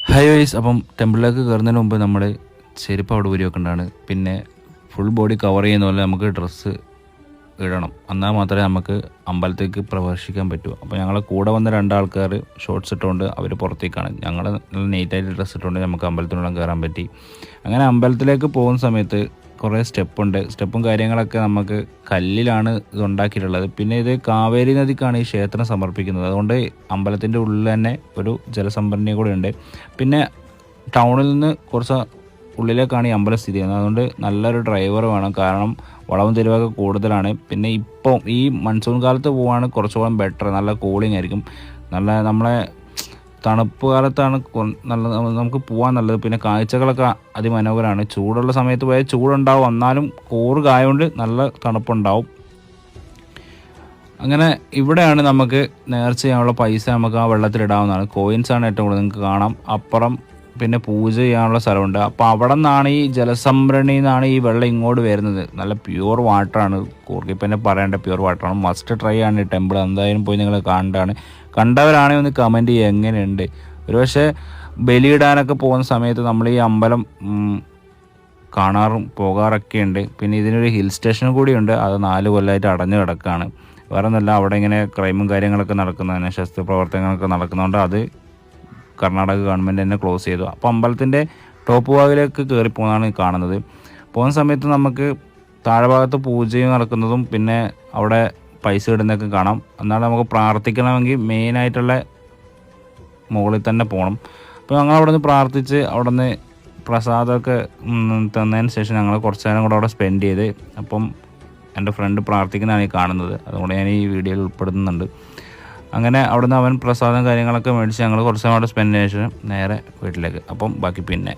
Hi vice. അപ്പം ടെമ്പിളിലേക്ക് കയറുന്നതിന് മുമ്പ് നമ്മൾ ചെരുപ്പ് അവിടെ ഊരി വെക്കേണ്ടതാണ്. പിന്നെ ഫുൾ ബോഡി കവർ ചെയ്യുന്ന പോലെ നമുക്ക് ഡ്രസ്സ് ഇടണം. എന്നാൽ മാത്രമേ നമുക്ക് അമ്പലത്തേക്ക് പ്രവേശിക്കാൻ പറ്റൂ. അപ്പോൾ ഞങ്ങളെ കൂടെ വന്ന രണ്ടാൾക്കാർ ഷോർട്ട്സ് ഇട്ടുകൊണ്ട് അവർ പുറത്തേക്കാണ്. ഞങ്ങൾ നല്ല നീറ്റായിട്ട് ഡ്രസ്സ് ഇട്ടുകൊണ്ട് നമുക്ക് അമ്പലത്തിനുള്ളിൽ കയറാൻ പറ്റി. അങ്ങനെ അമ്പലത്തിലേക്ക് പോകുന്ന സമയത്ത് കുറേ സ്റ്റെപ്പുണ്ട്. സ്റ്റെപ്പും കാര്യങ്ങളൊക്കെ നമുക്ക് കല്ലിലാണ് ഇത് ഉണ്ടാക്കിയിട്ടുള്ളത്. പിന്നെ ഇത് കാവേരി നദിക്കാണ് ഈ ക്ഷേത്രം സമർപ്പിക്കുന്നത്. അതുകൊണ്ട് അമ്പലത്തിൻ്റെ ഉള്ളിൽ തന്നെ ഒരു ജലസംഭരണി കൂടെ ഉണ്ട്. പിന്നെ ടൗണിൽ നിന്ന് കുറച്ച് ഉള്ളിലേക്കാണ് ഈ അമ്പലം സ്ഥിതി ചെയ്യുന്നത്. അതുകൊണ്ട് നല്ലൊരു ഡ്രൈവർ വേണം, കാരണം വളവും തിരിവൊക്കെ കൂടുതലാണ്. പിന്നെ ഇപ്പം ഈ മൺസൂൺ കാലത്ത് പോവാണ് കുറച്ചുകൂടെ ബെറ്റർ, നല്ല കൂളിംഗ് ആയിരിക്കും. നല്ല നമ്മളെ തണുപ്പ് കാലത്താണ് നല്ല നമുക്ക് പോകാൻ നല്ലത്. പിന്നെ കാഴ്ചകളൊക്കെ അതിമനോഹരമാണ്. ചൂടുള്ള സമയത്ത് പോയാൽ ചൂടുണ്ടാവും, എന്നാലും കൂറ് കായകൊണ്ട് നല്ല തണുപ്പുണ്ടാവും. അങ്ങനെ ഇവിടെയാണ് നമുക്ക് നേർച്ച ചെയ്യാനുള്ള പൈസ നമുക്ക് ആ വെള്ളത്തിലിടാവുന്നതാണ്. കോയിൻസാണ് ഏറ്റവും കൂടുതൽ നിങ്ങൾക്ക് കാണാം. അപ്പുറം പിന്നെ പൂജ ചെയ്യാനുള്ള സ്ഥലമുണ്ട്. അപ്പോൾ അവിടെ നിന്നാണ് ഈ ജലസംഭരണിയിൽ നിന്നാണ് ഈ വെള്ളം ഇങ്ങോട്ട് വരുന്നത്. നല്ല പ്യുവർ വാട്ടറാണ്. കൂർക്കി പിന്നെ പറയേണ്ട പ്യുവർ വാട്ടറാണ്. മസ്റ്റ് ട്രൈ ആണ് ഈ ടെമ്പിൾ. എന്തായാലും പോയി നിങ്ങൾ കണ്ടാണ്. കണ്ടവരാണെങ്കിൽ ഒന്ന് കമൻറ്റ് ചെയ്യുക എങ്ങനെയുണ്ട്. ഒരു പക്ഷേ ബലിയിടാനൊക്കെ പോകുന്ന സമയത്ത് നമ്മൾ ഈ അമ്പലം കാണാറും പോകാറൊക്കെ ഉണ്ട്. പിന്നെ ഇതിനൊരു ഹിൽ സ്റ്റേഷൻ കൂടിയുണ്ട്. അത് 4 കൊല്ലമായിട്ട് അടഞ്ഞു കിടക്കുകയാണ്. വേറെ ഒന്നുമല്ല, അവിടെ ഇങ്ങനെ ക്രൈമും കാര്യങ്ങളൊക്കെ നടക്കുന്നതിന് ശസ്ത്ര പ്രവർത്തനങ്ങളൊക്കെ നടക്കുന്നതുകൊണ്ട് അത് കർണാടക ഗവൺമെൻറ് തന്നെ ക്ലോസ് ചെയ്തു. അപ്പോൾ അമ്പലത്തിൻ്റെ ടോപ്പ് ഭാഗത്തിലേക്ക് കയറി പോകുന്നതാണ് കാണുന്നത്. പോകുന്ന സമയത്ത് നമുക്ക് താഴെ ഭാഗത്ത് പൂജയും നടക്കുന്നതും പിന്നെ അവിടെ പൈസ ഇടുന്നതൊക്കെ കാണാം. എന്നാൽ നമുക്ക് പ്രാർത്ഥിക്കണമെങ്കിൽ മെയിനായിട്ടുള്ള മുകളിൽ തന്നെ പോകണം. അപ്പോൾ ഞങ്ങൾ അവിടെ നിന്ന് പ്രാർത്ഥിച്ച് അവിടെ നിന്ന് പ്രസാദമൊക്കെ തന്നതിന് ശേഷം ഞങ്ങൾ കുറച്ച് നേരം കൂടെ അവിടെ സ്പെൻഡ് ചെയ്ത്. അപ്പം എൻ്റെ ഫ്രണ്ട് പ്രാർത്ഥിക്കുന്നതാണ് ഈ കാണുന്നത്, അതുകൊണ്ട് ഞാൻ ഈ വീഡിയോയിൽ ഉൾപ്പെടുത്തുന്നുണ്ട്. അങ്ങനെ അവിടെ നിന്ന് അവൻ പ്രസാദം കാര്യങ്ങളൊക്കെ മേടിച്ച് ഞങ്ങൾ കുറച്ച് നേരം അവിടെ സ്പെൻഡ് ചെയ്ത ശേഷം നേരെ വീട്ടിലേക്ക്. അപ്പം ബാക്കി പിന്നെ